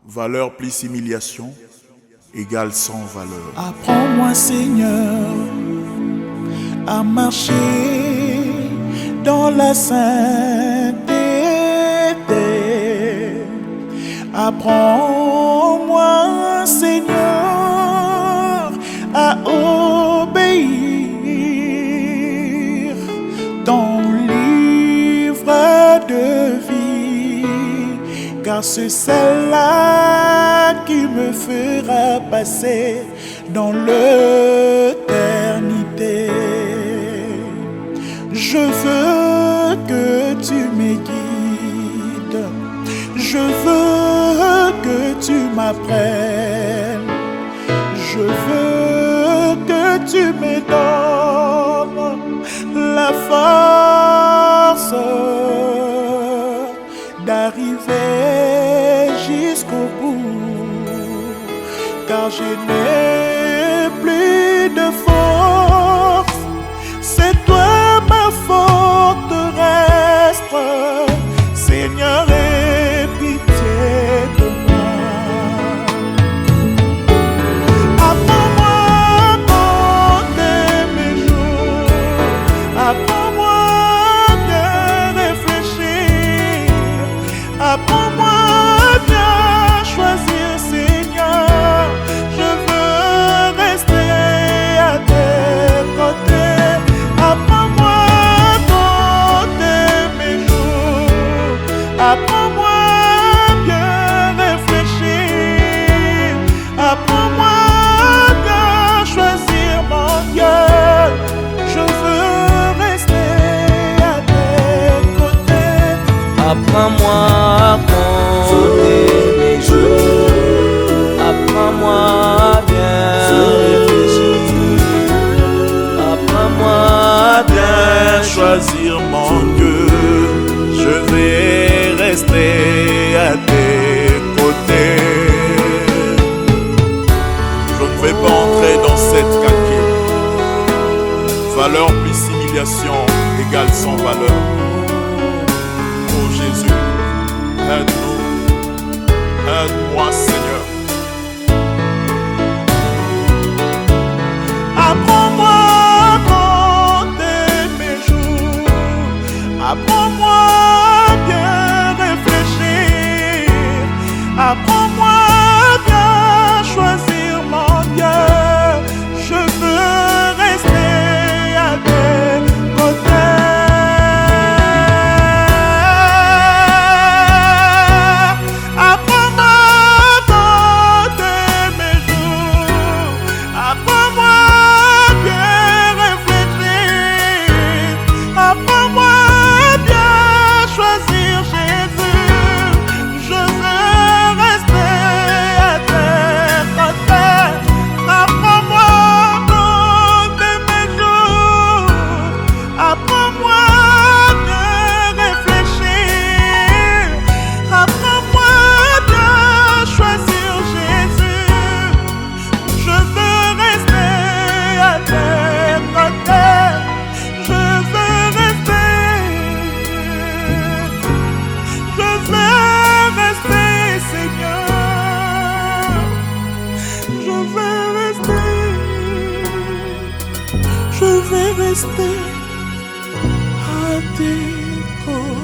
Valeur plus humiliation égale sans valeur. Apprends-moi, Seigneur, à marcher dans la sainteté. Apprends-moi, Seigneur, à obéir ton livre de vie, car c'est celle-là qui me fera passer dans l'éternité. Je veux que tu me guides, je veux que tu m'apprennes, je veux que tu me donnes la force d'arriver jusqu'au bout, car je n'ai plus de force. C'est toi ma forteresse, Seigneur, aie pitié de moi. Apprends-moi à compter mes jours, apprends-moi à bien réfléchir, apprends-moi à bien choisir, Seigneur. Je veux rester à tes côtés. Apprends-moi à compter mes jours, apprends-moi à bien réfléchir, apprends-moi à bien choisir, mon Dieu. Je veux rester à tes côtés. Apprends-moi à compter mes jours, apprends-moi à bien réfléchir, apprends-moi à bien Choisir mon Dieu, je vais rester à tes côtés. Je ne vais pas entrer dans cette calcul. Valeur plus humiliation égale sans valeur. Oh Jésus, aide-nous, aide-moi Seigneur. Apprends-moi à compter mes jours, apprends-moi à bien réfléchir, apprends-moi à bien choisir, mon Dieu. Je veux rester à tes côtés. Apprends-moi à compter mes jours, apprends-moi à bien réfléchir, apprends-moi à bien choisir, Jésus. Je veux rester à tes côtés. Apprends-moi à compter mes jours, apprends-moi à bien réfléchir, apprends-moi à bien choisir, Jésus. Je veux rester à tes côtés. Je veux rester. Je veux rester, Seigneur. Je veux rester. Je vais rester à tes côtés.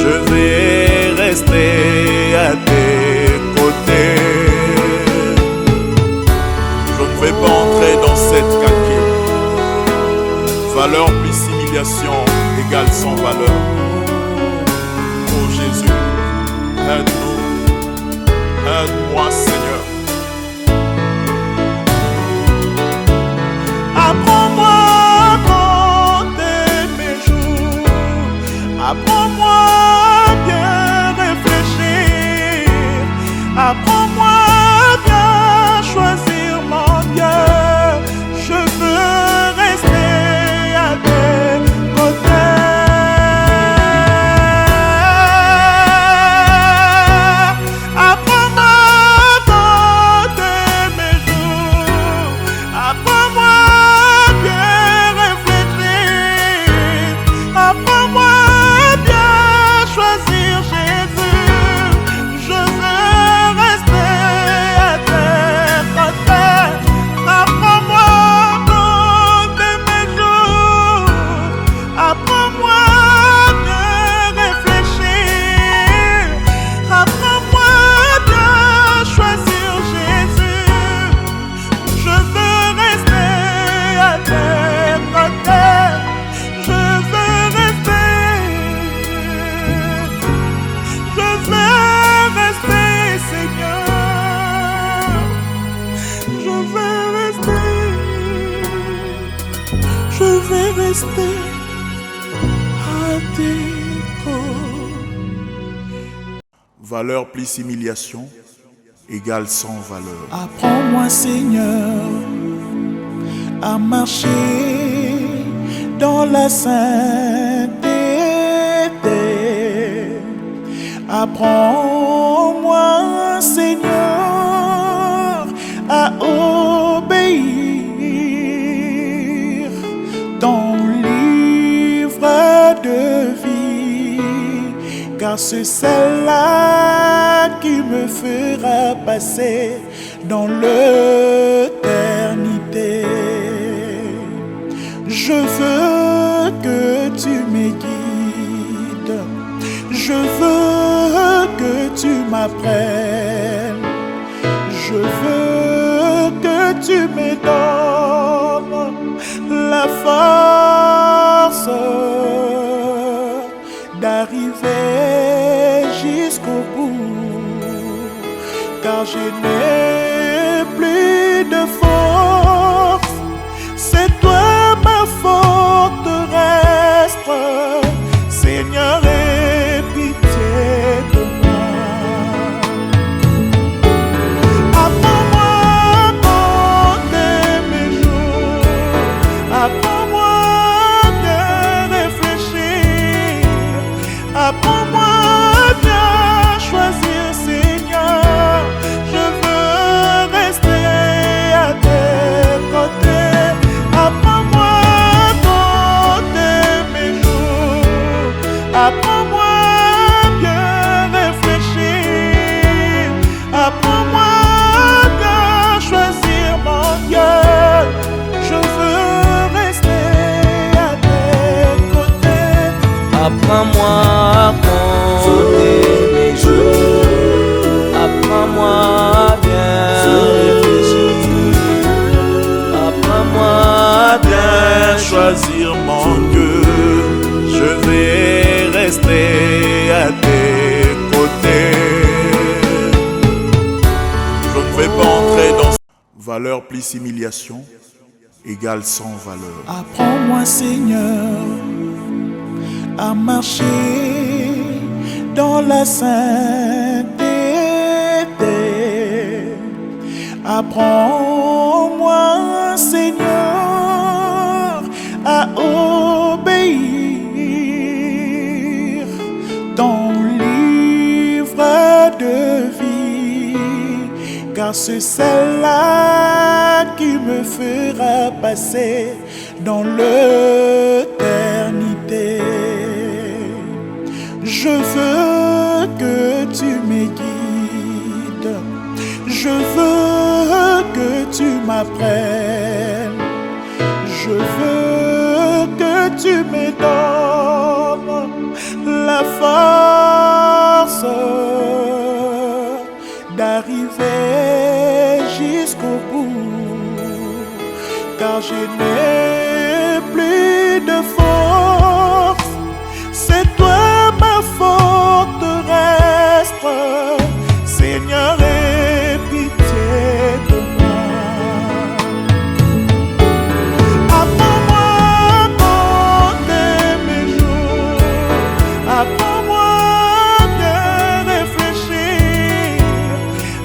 Je vais rester à tes côtés. Je ne vais pas entrer dans cette calcul. Valeur plus humiliation égale sans valeur. Oh Jésus, aide-nous, aide-moi Seigneur. Apprends-moi à compter mes jours, apprends-moi à bien réfléchir, apprends-moi à bien choisir, mon Dieu. Je veux rester à tes côtés. Apprends-moi à rester à tes côtés. Valeur plus humiliation égale sans valeur. Apprends-moi, Seigneur, à marcher dans la sainteté. Apprends-moi, Seigneur, à obéir ton livre de vie, car c'est celle-là qui me fera passer dans l'éternité. Je veux que tu me guides, je veux que tu m'apprennes, je veux que tu me donnes la force d'arriver jusqu'au bout, car je n'ai plus de force. C'est toi ma forteresse, Seigneur, aie pitié de moi. Apprends-moi à compter mes jours, apprends-moi à bien réfléchir, apprends-moi à bien choisir, Seigneur. Je veux rester à tes côtés. Apprends-moi à compter mes jours, apprends-moi à bien réfléchir, apprends-moi à bien choisir, mon Dieu. Je veux rester à tes côtés. Apprends-moi à compter mes jours, apprends-moi à bien réfléchir, apprends-moi à bien Choisir mon Dieu, je vais rester à tes côtés. Je ne vais pas entrer dans valeur plus humiliation égale sans valeur. Apprends-moi, Seigneur, à marcher dans la sainteté. Apprends-moi, Seigneur, à obéir ton livre de vie, car c'est celle-là qui me fera passer dans l'éternité. Je veux que tu me guides, je veux que tu m'apprennes, je veux que tu me donnes la force d'arriver jusqu'au bout, car je n'ai plus de force. C'est toi ma forteresse, Seigneur, aie pitié de moi. Apprends-moi à compter mes jours, apprends-moi à bien réfléchir,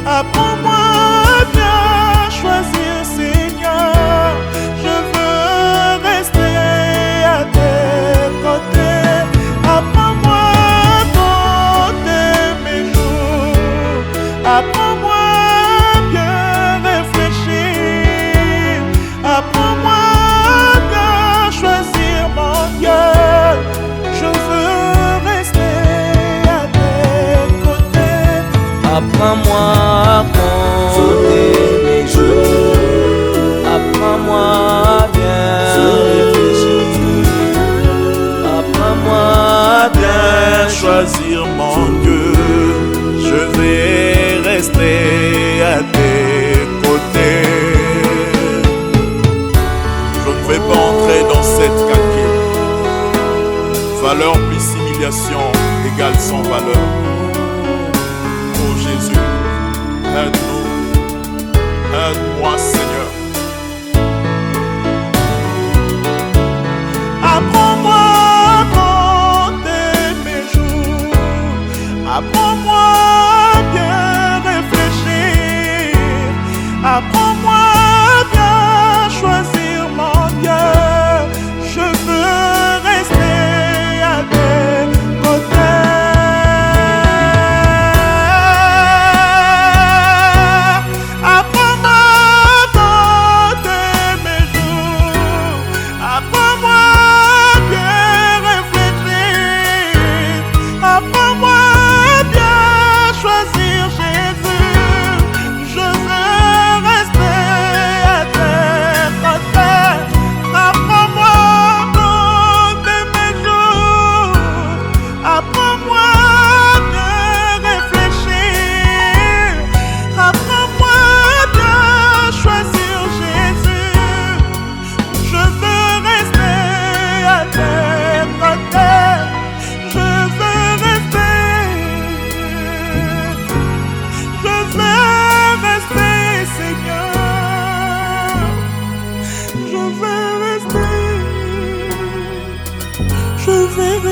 apprends-moi à bien choisir, Seigneur. Je veux rester à tes côtés. Apprends-moi à compter mes jours, apprends-moi à bien réfléchir, apprends-moi à bien choisir, mon Dieu. Je veux rester à tes côtés. apprends-moi à compter mes jours, apprends-moi à bien réfléchir, apprends-moi à bien Choisir mon Dieu, je vais rester à tes côtés. Je ne vais pas entrer dans cette caquette. Valeur plus humiliation égale sans valeur. Oh Jésus, aide-nous, aide-moi Seigneur.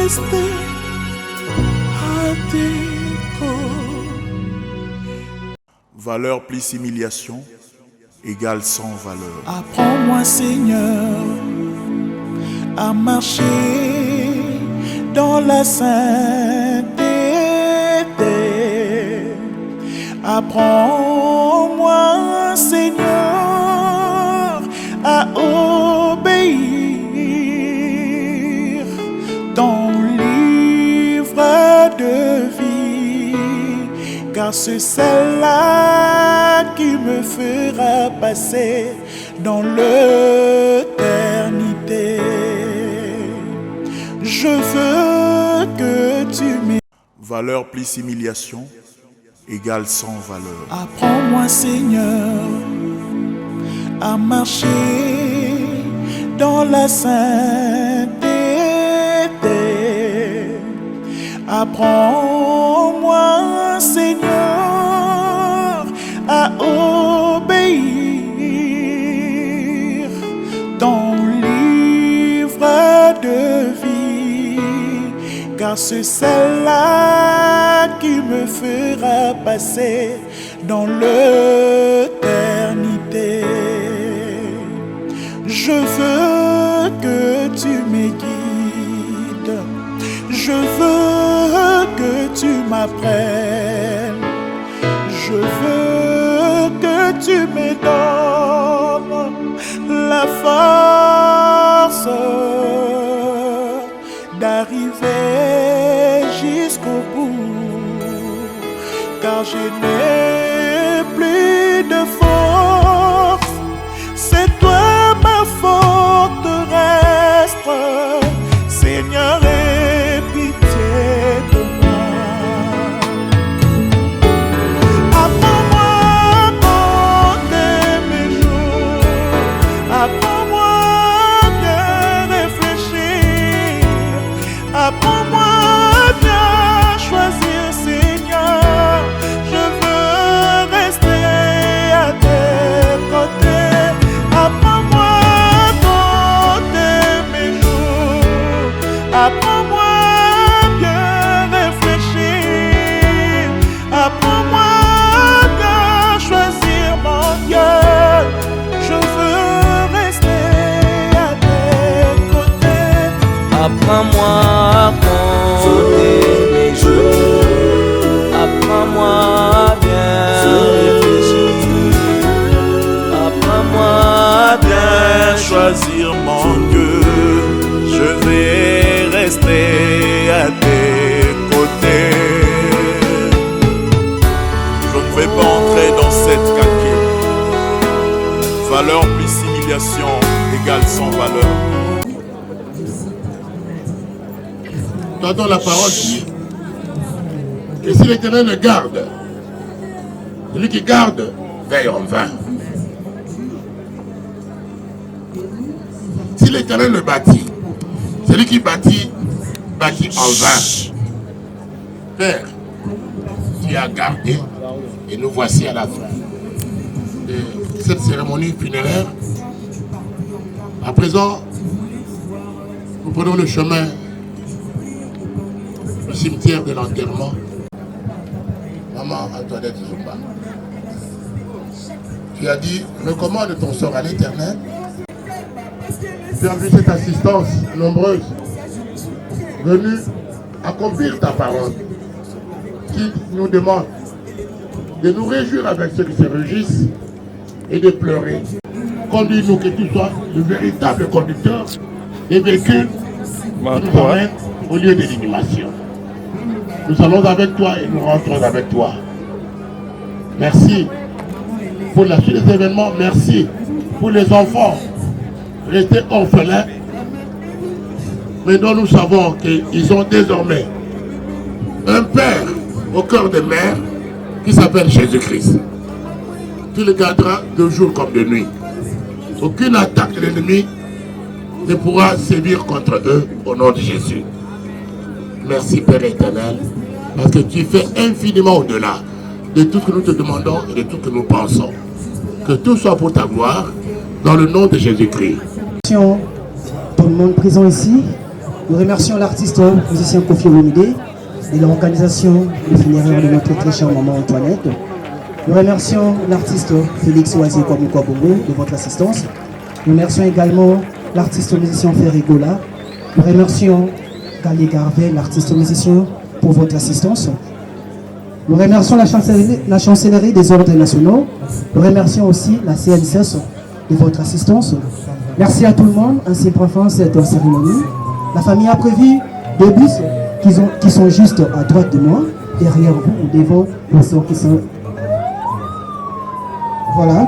rester à tes côtés. Valeur plus humiliation égale sans valeur. Apprends-moi, Seigneur, à marcher dans la sainteté. Apprends-moi, Seigneur, à obéir ton livre de vie, car c'est celle-là qui me fera passer dans l'éternité. Je veux que tu m'aimes. Valeur plus humiliation égale sans valeur. Apprends-moi, Seigneur, à marcher dans la sainteté. Apprends-moi, Seigneur, à obéir ton livre de vie, car c'est celle-là qui me fera passer dans l'éternité. Je veux que tu me guides, je veux que tu m'apprennes, je veux que tu me donnes la force d'arriver jusqu'au bout, car je n'ai plus de force. C'est toi ma forteresse, Seigneur, aie pitié de moi. Apprends-moi à compter mes jours, apprends-moi à bien réfléchir, apprends-moi à bien choisir, Seigneur. Je veux rester à tes côtés. Apprends-moi à compter mes jours, apprends-moi à bien réfléchir, apprends-moi à bien choisir mon Dieu. Je veux rester à tes côtés. Apprends-moi à compter mes jours, apprends-moi à bien réfléchir, apprends-moi à bien Choisir mon Dieu, je vais rester à tes côtés. Je ne vais pas entrer dans cette calcul. Valeur plus humiliation égale sans valeur. T'entends la parole dit que si l'Éternel le garde, celui qui garde veille en vain. Si l'Éternel le bâtit, celui qui bâtit en vain. Père, tu as gardé et nous voici à la fin de cette cérémonie funéraire. À présent, nous prenons le chemin du cimetière de l'enterrement. Maman Antoinette Zumba, tu as dit, recommande ton sort à l'Éternel. Tu as vu cette assistance nombreuse venue accomplir ta parole, qui nous demande de nous réjouir avec ceux qui se réjouissent et de pleurer. Conduis-nous, que tu sois le véritable conducteur des véhicules qui nous amènent au lieu de l'inhumation. Nous allons avec toi et nous rentrons avec toi. Merci pour la suite des événements. Merci pour les enfants restés orphelins, mais dont nous savons qu'ils ont désormais un Père au cœur des mères qui s'appelle Jésus-Christ. Tu le garderas de jour comme de nuit. Aucune attaque de l'ennemi ne pourra sévir contre eux au nom de Jésus. Merci Père éternel, parce que tu fais infiniment au-delà de tout ce que nous te demandons et de tout ce que nous pensons. Que tout soit pour ta gloire, dans le nom de Jésus-Christ. Tout le monde présent ici, Nous remercions l'artiste musicien Kofi Olomide et l'organisation du funéraire de notre très chère maman Antoinette. Nous remercions l'artiste Félix Oisier Kwamoukwabongo de votre assistance. Nous remercions également l'artiste musicien Ferrigola. Nous remercions Gallier Garvey, l'artiste musicien, pour votre assistance. Nous remercions la chancellerie des ordres nationaux. Nous remercions aussi la CNCS de votre assistance. Merci à tout le monde ainsi pour fin cette cérémonie. La famille a prévu deux bus qui sont juste à droite de moi, derrière vous ou devant ceux qui sont. Voilà.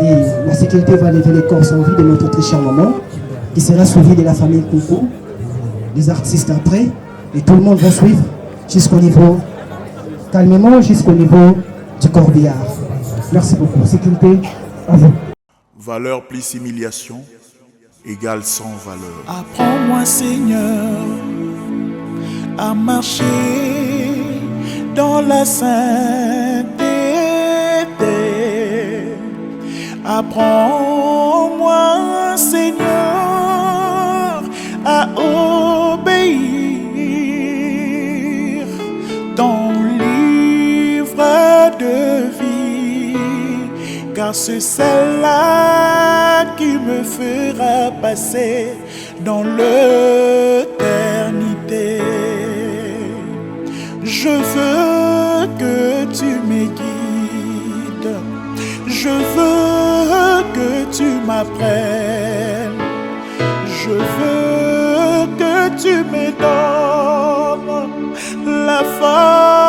Et la sécurité va lever les corps sans vie de notre très cher maman, qui sera suivi de la famille Coucou, des artistes après, et tout le monde va suivre jusqu'au niveau, calmement jusqu'au niveau du corbillard. Merci beaucoup. Sécurité, à vous. Valeur plus humiliation égale sans valeur. Apprends-moi, Seigneur, à marcher dans la sainteté. Apprends-moi, Seigneur, à obéir ton livre de vie, car c'est celle-là qui me fera passer dans l'éternité. Je veux que tu me guides, je veux que tu m'apprennes, je veux que tu me donnes la force